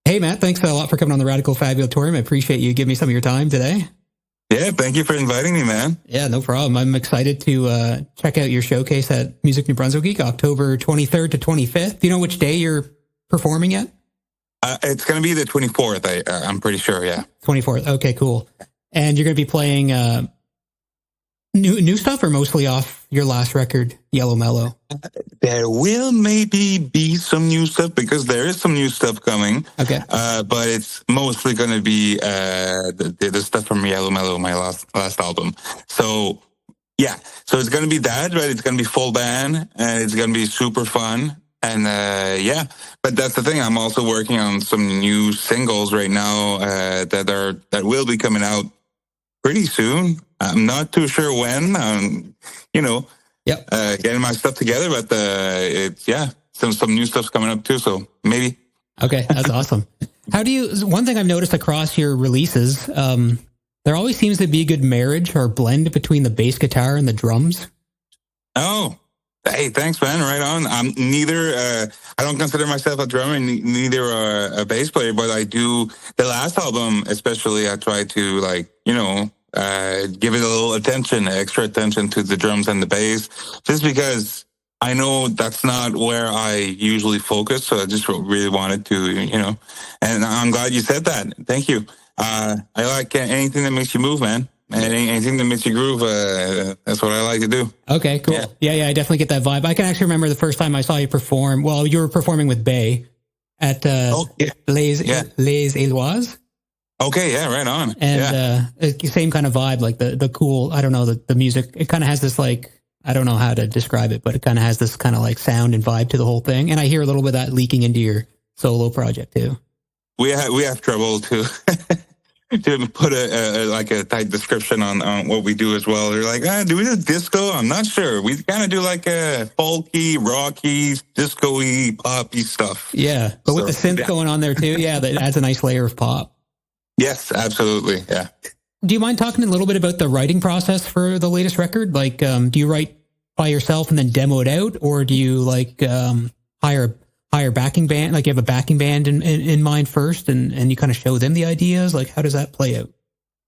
Hey, Matt, thanks a lot for coming on the Radical Fabulatorium. I appreciate you giving me some of your time today. Yeah, thank you for inviting me, man. Yeah, no problem. I'm excited to check out your showcase at Music New Brunswick Geek, October 23rd to 25th. Do you know which day you're performing yet? It's going to be the 24th, I'm pretty sure, yeah. 24th. Okay, cool. And you're going to be playing new stuff or mostly off your last record, Yellow Mellow? There will maybe be some new stuff because there is some new stuff coming. Okay. But it's mostly going to be the stuff from Yellow Mellow, my last album. So, yeah. So it's going to be that, right? It's going to be full band and it's going to be super fun. And yeah, but that's the thing. I'm also working on some new singles right now that will be coming out pretty soon. I'm not too sure when. Getting my stuff together, but it's some new stuff's coming up too. So maybe. Okay, that's awesome. One thing I've noticed across your releases, there always seems to be a good marriage or blend between the bass guitar and the drums. Oh. Hey, thanks, man. Right on. I'm neither. I don't consider myself a drummer, neither a bass player, but I do. The last album, especially, I try to give it a little extra attention to the drums and the bass, just because I know that's not where I usually focus. So I just really wanted to, and I'm glad you said that. Thank you. I like anything that makes you move, man. And anything that makes you groove, that's what I like to do. Okay, cool. Yeah, I definitely get that vibe. I can actually remember the first time I saw you perform. Well, you were performing with Bay at Les Éloises. Okay, yeah, right on. And same kind of vibe, like the cool, I don't know, the music. It kind of has this like, I don't know how to describe it, but it kind of has this kind of like sound and vibe to the whole thing. And I hear a little bit of that leaking into your solo project too. We have trouble too. To put a tight description on what we do as well. They're like, do we do disco? I'm not sure. We kind of do like a folky, rocky, disco-y, poppy stuff. Yeah, but with the synth going on there too, that adds a nice layer of pop. Yes, absolutely, yeah. Do you mind talking a little bit about the writing process for the latest record? Like, do you write by yourself and then demo it out, or do you like hire backing band, like you have a backing band in mind first and you kind of show them the ideas? Like, how does that play out?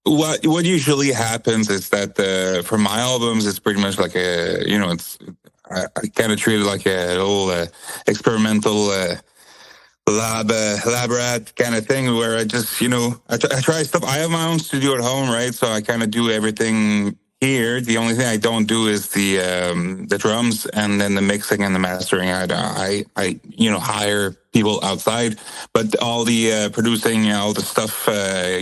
What usually happens is that for my albums, it's pretty much like I kind of treat it like a little experimental lab rat kind of thing where I just, I try stuff. I have my own studio at home, right? So I kind of do everything here. The only thing I don't do is the drums and then the mixing and the mastering. I hire people outside, but all the producing, all the stuff,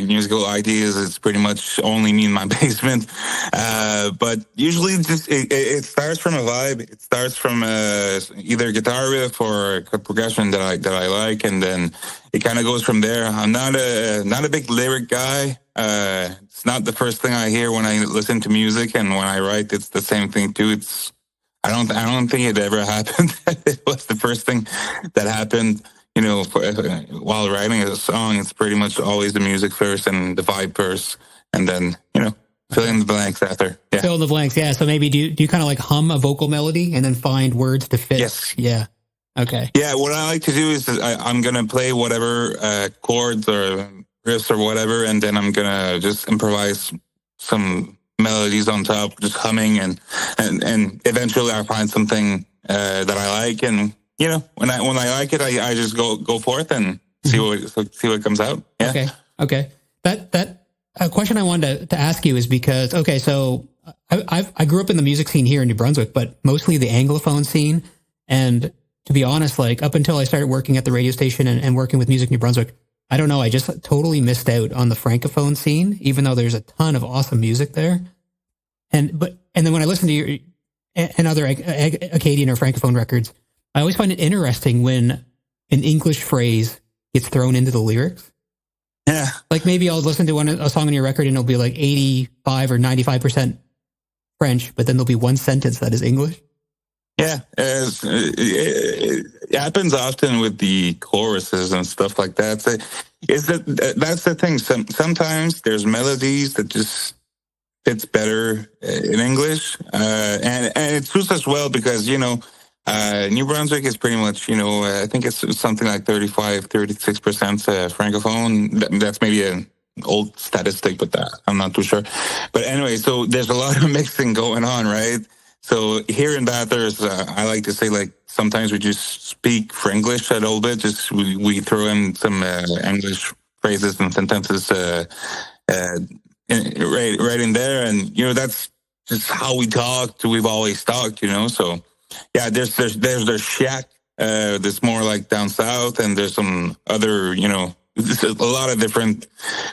musical ideas, it's pretty much only me in my basement. But usually it starts from a vibe. It starts from either a guitar riff or a progression that I like, and then it kind of goes from there. I'm not a big lyric guy. It's not the first thing I hear when I listen to music, and when I write, it's the same thing too. I don't think it ever happened. It was the first thing that happened, while writing a song. It's pretty much always the music first and the vibe first, and then, fill in the blanks after. Yeah. Fill in the blanks, yeah. So maybe do you kind of like hum a vocal melody and then find words to fit? Yes. Yeah. Okay. Yeah, what I like to do is I'm going to play whatever chords or riffs or whatever, and then I'm going to just improvise some melodies on top, just humming, and eventually I find something that I like, and when I like it, I just go forth and see what comes out. Yeah. Okay. That a question I wanted to ask you is because so I grew up in the music scene here in New Brunswick, but mostly the Anglophone scene, and to be honest, like up until I started working at the radio station and working with Music New Brunswick, I don't know, I just totally missed out on the Francophone scene, even though there's a ton of awesome music there. And then when I listen to your and other Acadian or Francophone records, I always find it interesting when an English phrase gets thrown into the lyrics. Yeah. Like maybe I'll listen to a song on your record and it'll be like 85 or 95% French, but then there'll be one sentence that is English. Yeah, it happens often with the choruses and stuff like that. So that's the thing. Sometimes there's melodies that just fits better in English, and it suits us well because New Brunswick is pretty much, I think it's something like 36% Francophone. That's maybe an old statistic, but I'm not too sure. But anyway, so there's a lot of mixing going on, right? So here in Bathurst, I like to say, like, sometimes we just speak Franglish a little bit. Just we throw in some English phrases and sentences right in there, and that's just how we talk. We've always talked, So yeah, there's the shack. That's more like down south, and there's some other, there's a lot of different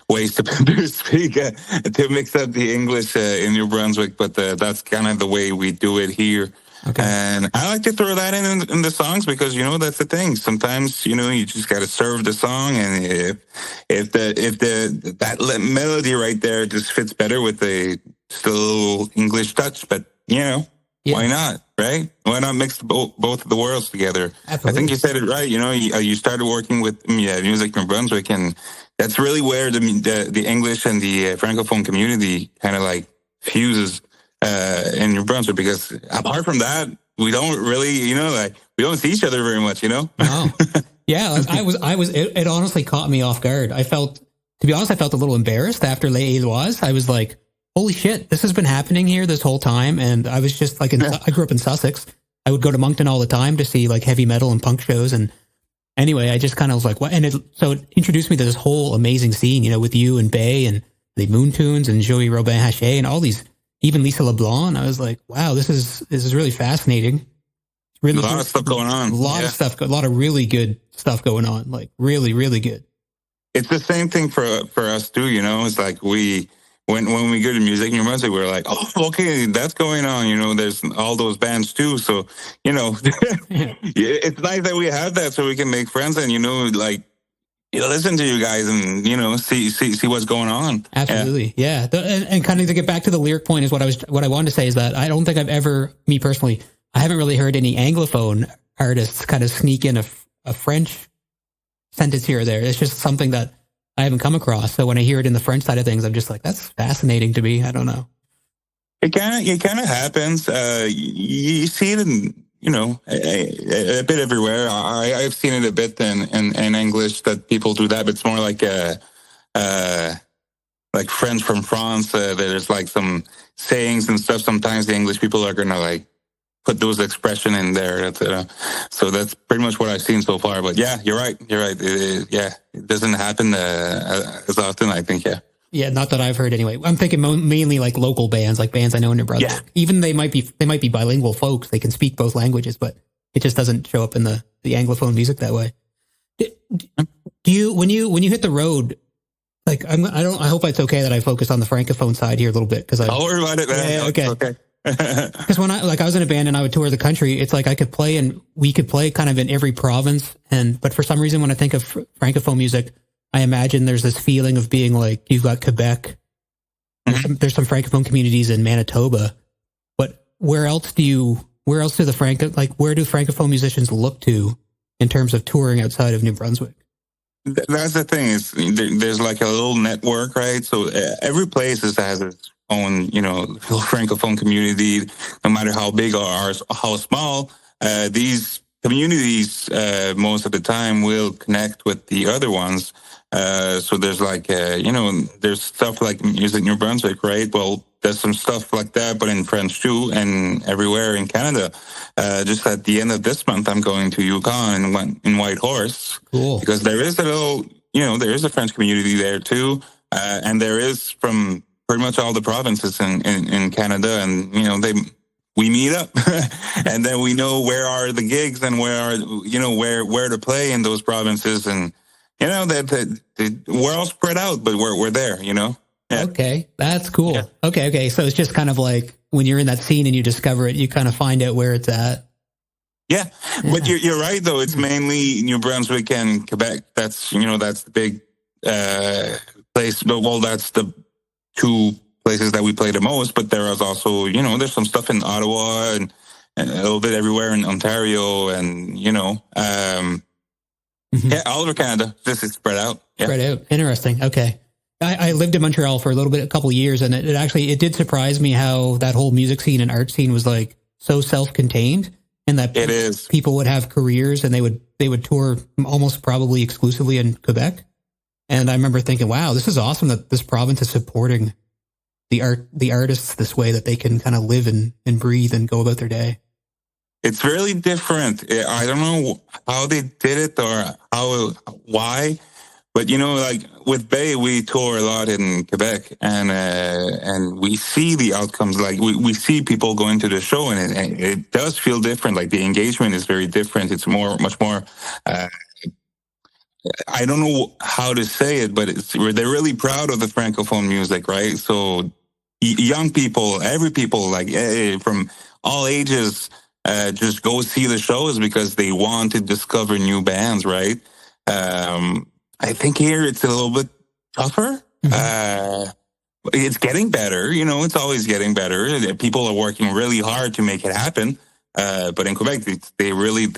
ways to speak to mix up the English in New Brunswick, but that's kind of the way we do it here. Okay. And I like to throw that in the songs because that's the thing. Sometimes you just got to serve the song, and if that melody right there just fits better with the still English touch, but why not, right? Why not mix both of the worlds together? Absolutely. I think you said it right. You started working with Music New Brunswick, and that's really where the English and the Francophone community kind of like fuses in New Brunswick. Because apart from that, we don't really, we don't see each other very much, No. Yeah, it honestly caught me off guard. To be honest, I felt a little embarrassed after Les Éloises. I was like, holy shit, this has been happening here this whole time. And I was just like, I grew up in Sussex. I would go to Moncton all the time to see like heavy metal and punk shows. And anyway, I just kind of was like, what? And so it introduced me to this whole amazing scene, with you and Bay and the Moontunes and Joey Robin Haché and all these, even Lisa LeBlanc. I was like, wow, this is really fascinating. Really, a lot of stuff going on. A lot of really good stuff going on. Like really, really good. It's the same thing for us too, It's like when we go to Music New Brunswick, we're like, oh, okay, that's going on. There's all those bands too. So, it's nice that we have that so we can make friends and, listen to you guys and, see what's going on. Absolutely. Yeah. And kind of to get back to the lyric point is what I wanted to say is that I don't think I've ever, me personally, I haven't really heard any Anglophone artists kind of sneak in a French sentence here or there. It's just something that I haven't come across. So when I hear it in the French side of things, I'm just like, that's fascinating to me. I don't know. It kind of happens. You see it in, a bit everywhere. I've seen it a bit in English that people do that, but it's more like French from France. There's like some sayings and stuff. Sometimes the English people are going to like put those expression in there. So that's pretty much what I've seen so far. But yeah, you're right. It doesn't happen as often, I think. Yeah. Yeah, not that I've heard anyway. I'm thinking mainly like local bands, like bands I know in New Brunswick. Yeah. Even they might be bilingual folks. They can speak both languages, but it just doesn't show up in the Anglophone music that way. Do you when you hit the road? Like I hope it's okay that I focus on the Francophone side here a little bit because I'll worry about it, man. Yeah, okay. Because when I was in a band and I would tour the country, it's like we could play kind of in every province. But for some reason, when I think of Francophone music, I imagine there's this feeling of being like, you've got Quebec, there's some Francophone communities in Manitoba, but where else do Francophone musicians look to in terms of touring outside of New Brunswick? That's the thing is there's like a little network, right? So every place has its own, Francophone community, no matter how big or how small. These communities, most of the time, will connect with the other ones. So there's like, there's stuff like Music New Brunswick, right? Well, there's some stuff like that, but in French too, and everywhere in Canada. Just at the end of this month, I'm going to Yukon in Whitehorse. Cool. Because there is there is a French community there too. And there is from pretty much all the provinces in Canada, and we meet up, and then we know where are the gigs and where to play in those provinces, and that we're all spread out, but we're there, Yeah. Okay, that's cool. Yeah. Okay, so it's just kind of like when you're in that scene and you discover it, you kind of find out where it's at. Yeah. But you're right though. It's mainly New Brunswick and Quebec. That's that's the big place. Well, that's the two places that we play the most, but there is also, there's some stuff in Ottawa and a little bit everywhere in Ontario and, all over Canada. This is spread out. Yeah. Spread out. Interesting. Okay. I lived in Montreal for a couple of years, and it did surprise me how that whole music scene and art scene was like so self-contained. and that It is. people would have careers and they would tour almost probably exclusively in Quebec. And I remember thinking, wow, this is awesome that this province is supporting the artists this way, that they can kind of live and breathe and go about their day. It's really different. I don't know how they did it or why, but like with Bay, we tour a lot in Quebec, and we see the outcomes. Like we see people going to the show, and it does feel different. Like the engagement is very different. It's much more. I don't know how to say it, but they're really proud of the Francophone music, right? So young people, every people, like from all ages, just go see the shows because they want to discover new bands, right? I think here it's a little bit tougher. Mm-hmm. It's getting better, it's always getting better. People are working really hard to make it happen. But in Quebec, they really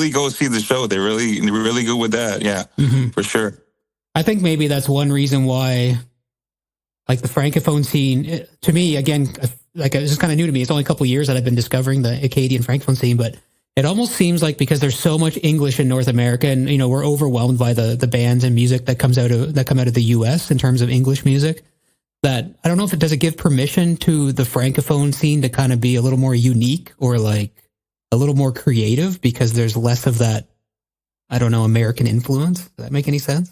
go see the show. They're really good with that. Yeah, mm-hmm. For sure. I think maybe that's one reason why, like the Francophone scene, to me, again, like this is kind of new to me. It's only a couple of years that I've been discovering the Acadian Francophone scene, but it almost seems like because there's so much English in North America, and we're overwhelmed by the bands and music that come out of the U.S. in terms of English music, that I don't know if does it give permission to the Francophone scene to kind of be a little more unique or like a little more creative because there's less of that, I don't know, American influence. Does that make any sense?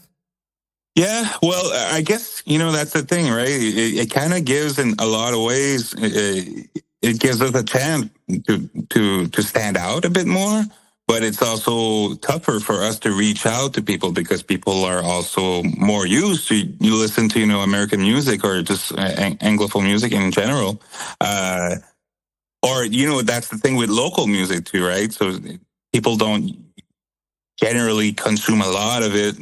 Yeah, well, I guess, that's the thing, right? It kind of gives in a lot of ways, it gives us a chance to stand out a bit more. But it's also tougher for us to reach out to people because people are also more used to, you listen to, American music or just Anglophone music in general. Or, that's the thing with local music too, right? So people don't generally consume a lot of it.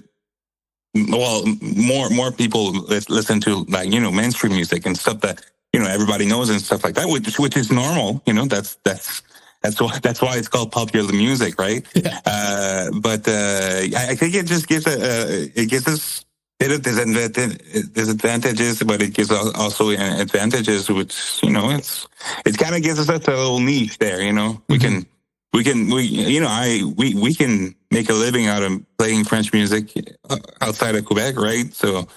Well, more people listen to like, mainstream music and stuff that, everybody knows and stuff like that, which is normal. That's why it's called popular music, right? Yeah. But I think it just gives it gives us a bit of disadvantages, but it gives also advantages, which it kind of gives us a little niche there. Mm-hmm. We can make a living out of playing French music outside of Quebec, right? So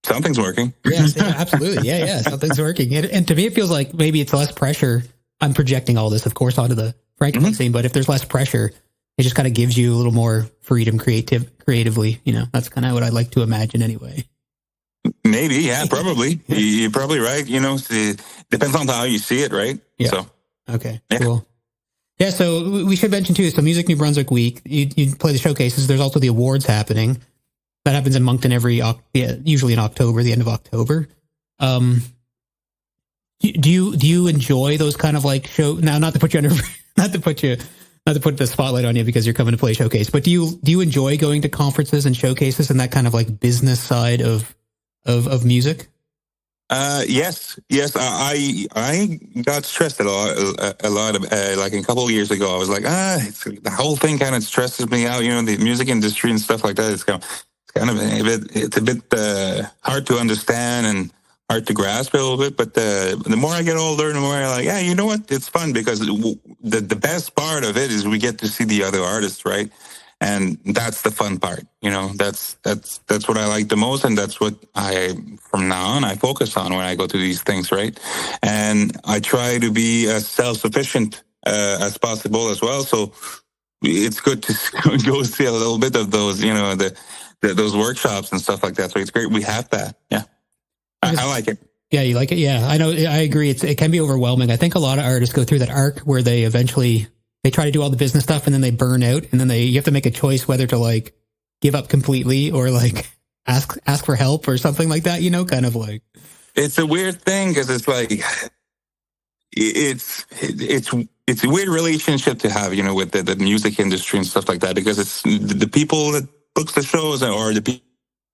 something's working. Yes, yeah, absolutely. Yeah, something's working. And to me, it feels like maybe it's less pressure. I'm projecting all this, of course, onto the Francophone mm-hmm. scene, but if there's less pressure, it just kind of gives you a little more freedom creatively. That's kind of what I like to imagine anyway. Maybe, yeah, probably. You're probably right. It depends on how you see it, right? Yeah. So, okay, yeah. Cool. Yeah, so we should mention too, so Music New Brunswick Week, you play the showcases. There's also the awards happening. That happens in Moncton usually in October, the end of October. Do you enjoy those kind of like show? Now, not to put the spotlight on you because you're coming to play a showcase, but do you enjoy going to conferences and showcases and that kind of like business side of music? Yes. I got stressed a lot of, like a couple of years ago. I was like, the whole thing kind of stresses me out. The music industry and stuff like that. It's a bit hard to understand and hard to grasp a little bit. But the more I get older, the more I'm like, yeah, you know what? It's fun because the best part of it is we get to see the other artists, right? And that's the fun part, that's what I like the most. And that's what from now on, I focus on when I go to these things, right? And I try to be as self-sufficient as possible as well. So it's good to go see a little bit of those, those workshops and stuff like that. So it's great. We have that. Yeah. I like it. Yeah. You like it? Yeah. I know. I agree. It can be overwhelming. I think a lot of artists go through that arc where they eventually they try to do all the business stuff and then they burn out and then you have to make a choice whether to like give up completely or like ask for help or something like that, kind of like. It's a weird thing because it's like, it's a weird relationship to have, with the music industry and stuff like that, because it's the people that books the shows or the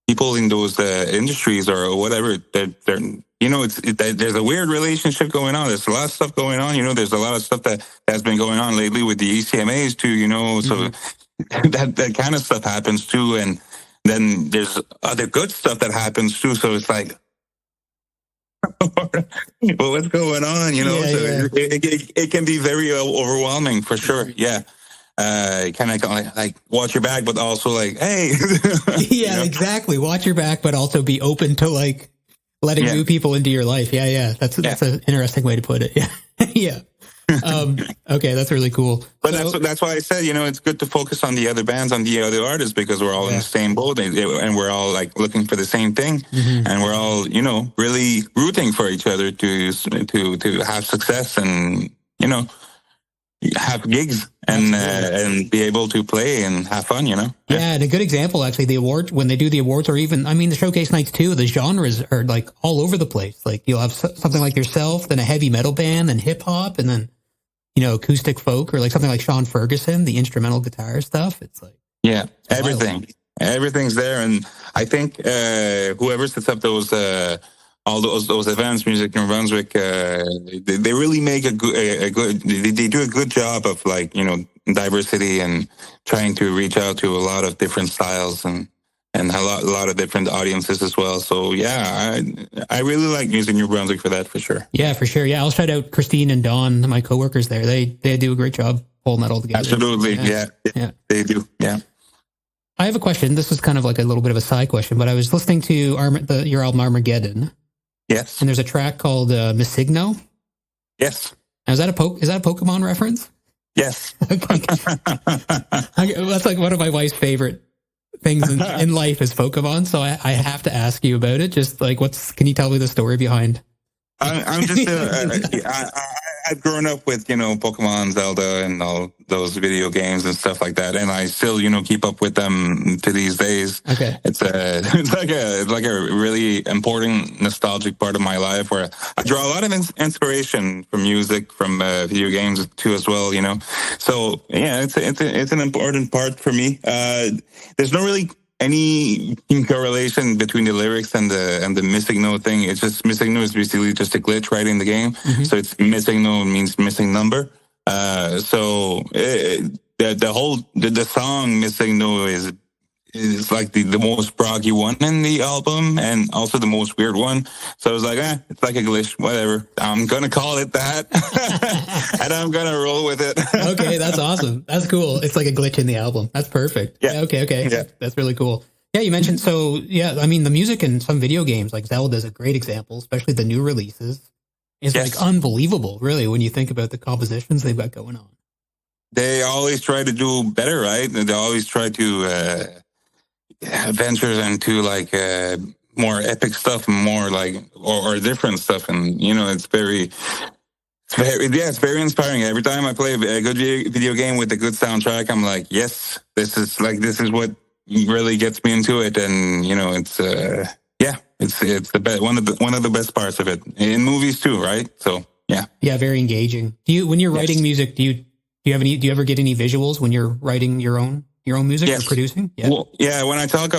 people in those industries or whatever, they're there's a weird relationship going on. There's a lot of stuff going on. There's a lot of stuff that has been going on lately with the ECMAs too. So that kind of stuff happens too. And then there's other good stuff that happens too. So it's like Well, what's going on? You know, Yeah, so yeah. it can be very overwhelming for sure. Yeah. Kind of like watch your back, but also like, hey, you Yeah, know, exactly. Watch your back, but also be open to like letting yeah, new people into your life. Yeah, yeah. yeah. That's an interesting way to put it. Yeah. Yeah. Okay, that's really cool. But So that's why I said, you know, it's good to focus on the other bands, on the other artists, because we're all in the yeah. same boat, and we're all like looking for the same thing, Hmm. and we're all, you know, really rooting for each other to have success and, you know, have gigs and be able to play and have fun, you know. Yeah, and a good example actually, the awards when they do the awards, or even I mean the showcase nights too. The genres are like all over the place. Like you'll have something like yourself, then a heavy metal band, then hip hop, and then acoustic folk, or like something like Sean Ferguson, the instrumental guitar stuff. It's like Yeah, wild. everything's there, and I think whoever sets up those all those events, Music New Brunswick, they really make a good they do a good job of, like, you know, diversity and trying to reach out to a lot of different styles and a lot of different audiences as well. So yeah, I really like Music New Brunswick for that, for sure. Yeah, for sure. Yeah, I'll shout out Christine and Dawn, my coworkers there. They do a great job pulling that all together. Absolutely, Yeah. yeah, Yeah. they do, yeah. I have a question. This is kind of like a little bit of a side question, but I was listening to your album Armageddon, Yes, and there's a track called Missigno. yes, Now, is that a Pokemon reference? yes. Okay. That's like one of my wife's favorite things in life is Pokemon. So I have to ask you about it. Just like, can you tell me the story behind? I'm just I've grown up with, you know, Pokemon, Zelda, and all those video games and stuff like that, and I still, you know, keep up with them to these days. Okay. It's it's like a really important nostalgic part of my life, where I draw a lot of inspiration from music, from video games too as well. You know, so yeah, it's an important part for me. There's no really any correlation between the lyrics and the missing no thing. It's just missing no is basically just a glitch right in the game. Mm-hmm. So it's missing no means missing number. So the song missing no is like the most proggy one in the album, and also the most weird one. So I was like, it's like a glitch, whatever. I'm gonna call it that, and I'm gonna roll with it. Okay, that's awesome. That's cool. It's like a glitch in the album. That's perfect. Yeah. Okay. Yeah. That's really cool. Yeah, you mentioned, so yeah, I mean the music in some video games like Zelda is a great example, especially the new releases. Is Yes. like unbelievable, really, when you think about the compositions they've got going on. They always try to do better, right? They always try to ventures into like more epic stuff, more like or different stuff, and you know, it's very inspiring. Every time I play a good video game with a good soundtrack, I'm like, yes, this is what really gets me into it, and you know, it's it's the best, one of the best parts of it in movies too, right? So yeah, very engaging. When you're writing music, do you ever get any visuals when you're writing your own music or producing? Yeah. Well, yeah. When I talked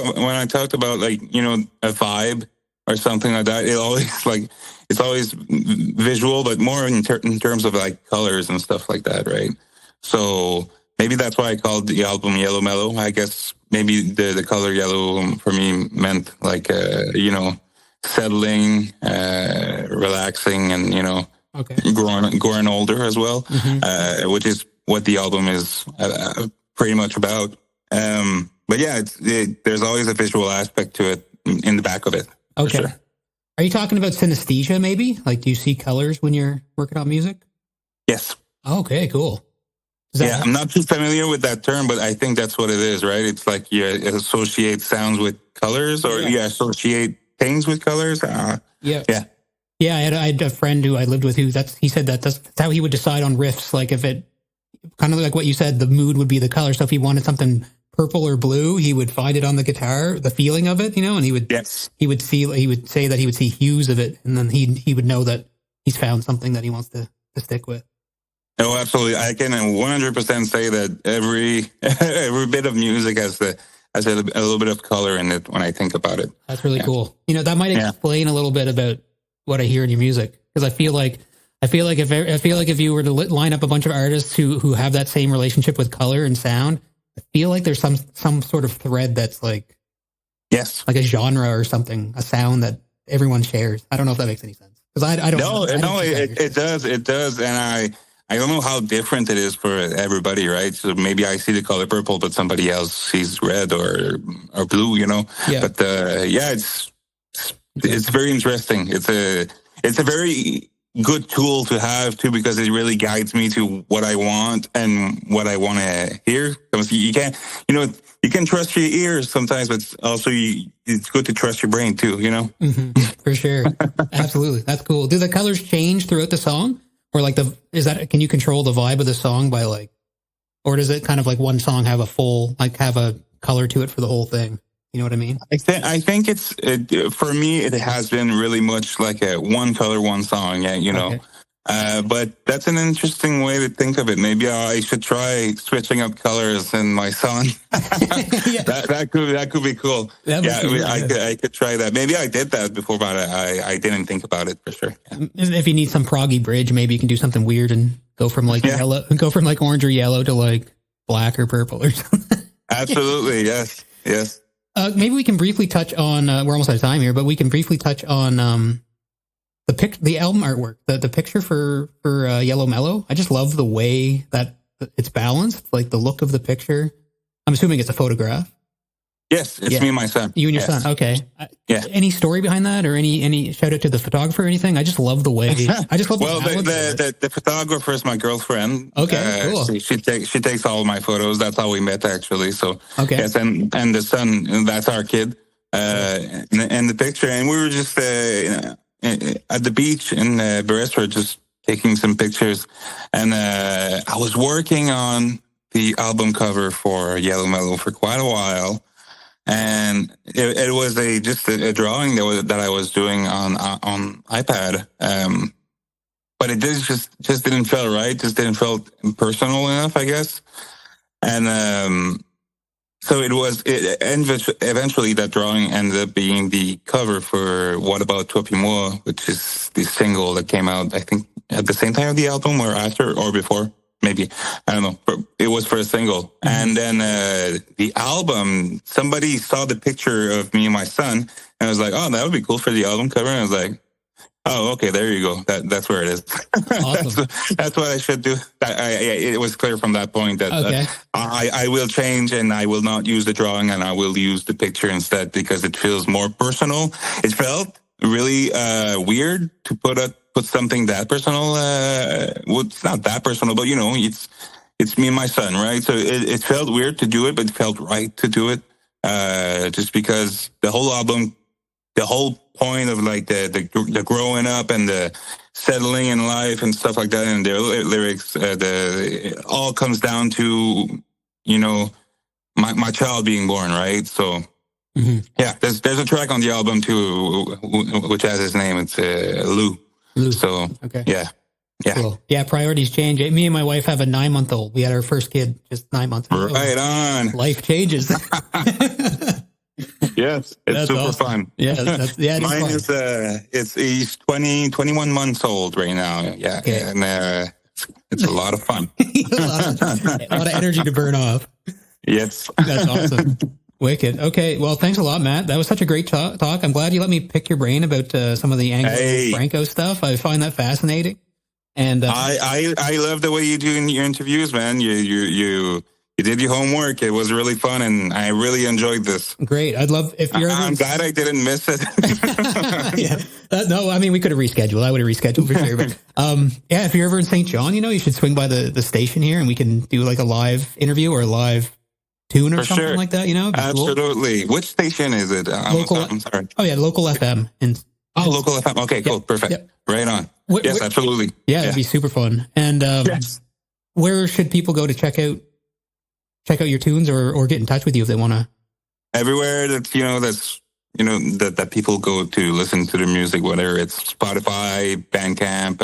about, like, you know, a vibe or something like that, it's always visual, but more in terms of like colors and stuff like that, right? So maybe that's why I called the album Yellow Mellow. I guess maybe the color yellow for me meant like you know, settling, relaxing, and you know, growing older as well, which is what the album is pretty much about. But yeah, there's always a visual aspect to it in the back of it. Okay. Sure. Are you talking about synesthesia, maybe? Like, do you see colors when you're working on music? Yes. Okay, cool. I'm not too familiar with that term, but I think that's what it is, right? It's like you associate sounds with colors, or you associate things with colors. Yeah, I had a friend who I lived with he said that's how he would decide on riffs. Like, if it kind of like what you said, the mood would be the color. So if he wanted something purple or blue, he would find it on the guitar, the feeling of it, you know, and he would say that he would see hues of it, and then he would know that he's found something that he wants to stick with. Oh, absolutely. I can 100% say that every bit of music has a little bit of color in it when I think about it. That's really cool. You know, that might explain a little bit about what I hear in your music, because I feel like if you were to line up a bunch of artists who have that same relationship with color and sound, I feel like there's some sort of thread that's like, yes, like a genre or something, a sound that everyone shares. I don't know if that makes any sense because I don't. No, it does, and I don't know how different it is for everybody, right? So maybe I see the color purple, but somebody else sees red or blue, you know. Yeah. But it's very interesting. It's a very good tool to have too, because it really guides me to what I want and what I want to hear. Because you can't, you can trust your ears sometimes, but also it's good to trust your brain too, you know? Mm-hmm. For sure. Absolutely. That's cool. Do the colors change throughout the song? Or like can you control the vibe of the song by like, or does it kind of like one song have a color to it for the whole thing? You know what I mean? I think for me, it has been really much like a one color, one song. Yeah, Okay. But that's an interesting way to think of it. Maybe I should try switching up colors in my song. Yeah. that could be cool. I could try that. Maybe I did that before, but I didn't think about it for sure. Yeah. If you need some proggy bridge, maybe you can do something weird and go from like yellow, go from like orange or yellow to like black or purple or something. Absolutely, yes. Maybe we can briefly touch on. We're almost out of time here, but we can briefly touch on the album artwork, the picture for Yellow Mellow. I just love the way that it's balanced, like the look of the picture. I'm assuming it's a photograph. Yes, it's me and my son. You and your son. Okay. Yeah. Any story behind that, or any shout out to the photographer or anything? I just love the way. I just love. Well, the photographer is my girlfriend. Okay, cool. She takes all of my photos. That's how we met, actually. So okay. Yes, and the son, that's our kid. And the picture, and we were just at the beach in Beresford, just taking some pictures. And I was working on the album cover for Yellow Mellow for quite a while. And it was just a drawing that I was doing on iPad, but it just didn't feel right. Just didn't feel personal enough, I guess. And so eventually that drawing ended up being the cover for What About Toi Puis Moi, which is the single that came out, I think, at the same time of the album or after or before. Maybe, I don't know, but it was for a single. Mm-hmm. And then the album, somebody saw the picture of me and my son, and I was like, oh, that would be cool for the album cover. And I was like, oh, okay, there you go. That's where it is. Awesome. that's what I should do. It was clear from that point that I will change, and I will not use the drawing, and I will use the picture instead, because it feels more personal. It felt really weird to put something that personal. Well, it's not that personal, but it's me and my son, right? So it felt weird to do it, but it felt right to do it. Just because the whole album, the whole point of like the growing up and the settling in life and stuff like that, and their lyrics, it all comes down to my child being born, right? So. Mm-hmm. Yeah, there's a track on the album too, which has his name. It's Lou. So okay. Yeah. Cool. Yeah, priorities change. Me and my wife have a 9-month-old. We had our first kid just 9 months ago. Right on. Life changes. Yes, it's super awesome. Fun. Yeah, mine is he's 21 months old right now. Yeah, okay. And it's a lot of fun. a lot of energy to burn off. Yes, that's awesome. Wicked. Okay. Well, thanks a lot, Matt. That was such a great talk. I'm glad you let me pick your brain about some of the Anglo-Franco stuff. I find that fascinating. And I love the way you do in your interviews, man. You did your homework. It was really fun, and I really enjoyed this. Great. I'd love if you're. I'm glad I didn't miss it. Yeah. No, I mean we could have rescheduled. I would have rescheduled for sure. But yeah, if you're ever in St. John, you should swing by the station here, and we can do like a live interview or a live tune or something like that, Absolutely. Cool. Which station is it? I'm sorry. Oh yeah, local FM. Local FM. Okay, cool. Perfect. Yep. Right on. Yes, absolutely. Yeah, it'd be super fun. And yes. Where should people go to check out your tunes or get in touch with you if they want to? Everywhere that that people go to listen to the music, whether it's Spotify, Bandcamp,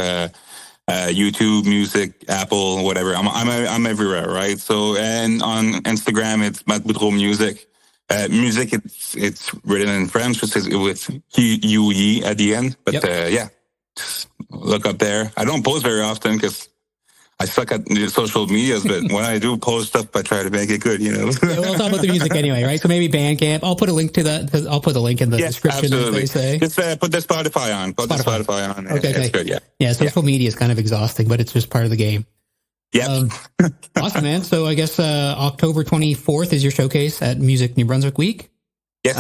YouTube Music, Apple, whatever. I'm everywhere, right? So, and on Instagram, it's Matt Boudreau Music. Music, it's written in French, with Q-U-E at the end. But just look up there. I don't post very often because I suck at social medias, but when I do post stuff, I try to make it good, you know. Yeah, we'll talk about the music anyway, right? So maybe Bandcamp. I'll put a link to that. I'll put the link in the description. Absolutely. As they say. Just put the Spotify on. Put the Spotify on. Okay, it's good, yeah. Yeah, social media is kind of exhausting, but it's just part of the game. Yep. Awesome, man. So I guess October 24th is your showcase at Music New Brunswick Week. Yes.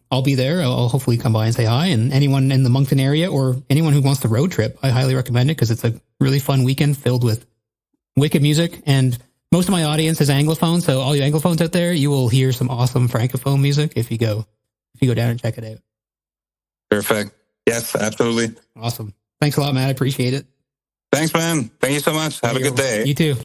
I'll be there. I'll hopefully come by and say hi. And anyone in the Moncton area or anyone who wants to road trip, I highly recommend it because it's a really fun weekend filled with wicked music. And most of my audience is Anglophone. So all you Anglophones out there, you will hear some awesome Francophone music if you go down and check it out. Perfect. Yes, absolutely. Awesome. Thanks a lot, Matt. I appreciate it. Thanks, man. Thank you so much. Have a good day. You too.